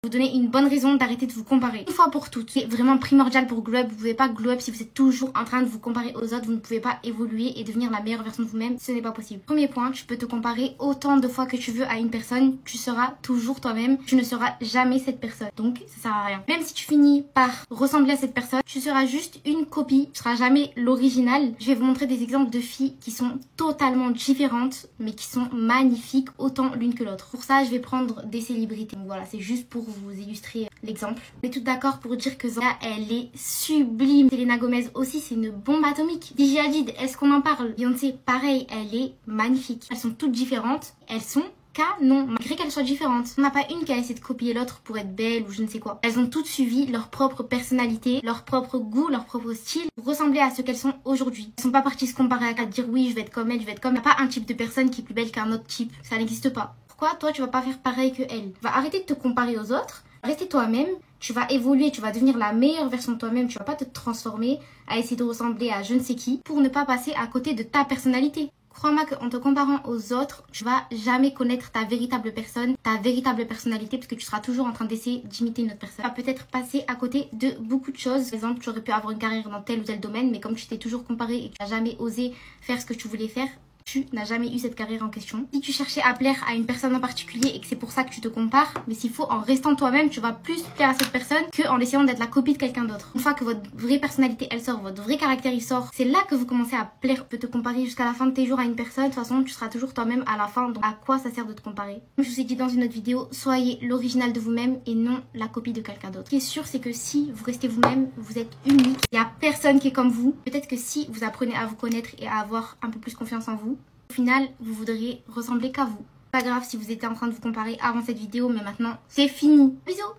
Vous donner une bonne raison d'arrêter de vous comparer. Une fois pour toutes, c'est vraiment primordial pour glow up. Vous pouvez pas glow up si vous êtes toujours en train de vous comparer aux autres. Vous ne pouvez pas évoluer et devenir la meilleure version de vous-même. Ce n'est pas possible. Premier point, tu peux te comparer autant de fois que tu veux à une personne. Tu seras toujours toi-même. Tu ne seras jamais cette personne. Donc, ça sert à rien. Même si tu finis par ressembler à cette personne, tu seras juste une copie. Tu seras jamais l'original. Je vais vous montrer des exemples de filles qui sont totalement différentes, mais qui sont magnifiques autant l'une que l'autre. Pour ça, je vais prendre des célébrités. Donc voilà, c'est juste pour vous illustrer l'exemple. On est toutes d'accord pour dire que Zendaya, elle est sublime. Selena Gomez aussi, c'est une bombe atomique. Gigi Hadid, est-ce qu'on en parle? Beyoncé, pareil, elle est magnifique. Elles sont toutes différentes. Elles sont canon, malgré qu'elles soient différentes. On n'a pas une qui a essayé de copier l'autre pour être belle ou je ne sais quoi. Elles ont toutes suivi leur propre personnalité, leur propre goût, leur propre style pour ressembler à ce qu'elles sont aujourd'hui. Elles sont pas parties se comparer à dire oui, je vais être comme elle, je vais être comme elle. Il n'y a pas un type de personne qui est plus belle qu'un autre type. Ça n'existe pas. Pourquoi toi tu vas pas faire pareil que elle? Va arrêter de te comparer aux autres. Rester toi-même, tu vas évoluer, tu vas devenir la meilleure version de toi-même, tu vas pas te transformer à essayer de ressembler à je ne sais qui pour ne pas passer à côté de ta personnalité. Crois-moi qu'en te comparant aux autres, tu vas jamais connaître ta véritable personne, ta véritable personnalité, parce que tu seras toujours en train d'essayer d'imiter une autre personne. Tu vas peut-être passer à côté de beaucoup de choses. Par exemple, tu aurais pu avoir une carrière dans tel ou tel domaine, mais comme tu t'es toujours comparé et que tu n'as jamais osé faire ce que tu voulais faire, tu n'as jamais eu cette carrière en question. Si tu cherchais à plaire à une personne en particulier et que c'est pour ça que tu te compares, mais s'il faut, en restant toi-même, tu vas plus plaire à cette personne qu'en essayant d'être la copie de quelqu'un d'autre. Une fois que votre vraie personnalité, elle sort, votre vrai caractère, il sort, c'est là que vous commencez à plaire. Tu peux te comparer jusqu'à la fin de tes jours à une personne. De toute façon, tu seras toujours toi-même à la fin. Donc, à quoi ça sert de te comparer? Comme je vous ai dit dans une autre vidéo, soyez l'original de vous-même et non la copie de quelqu'un d'autre. Ce qui est sûr, c'est que si vous restez vous-même, vous êtes unique. Il n'y a personne qui est comme vous. Peut-être que si vous apprenez à vous connaître et à avoir un peu plus confiance en vous, au final, vous voudriez ressembler qu'à vous. Pas grave si vous étiez en train de vous comparer avant cette vidéo, mais maintenant, c'est fini. Bisous!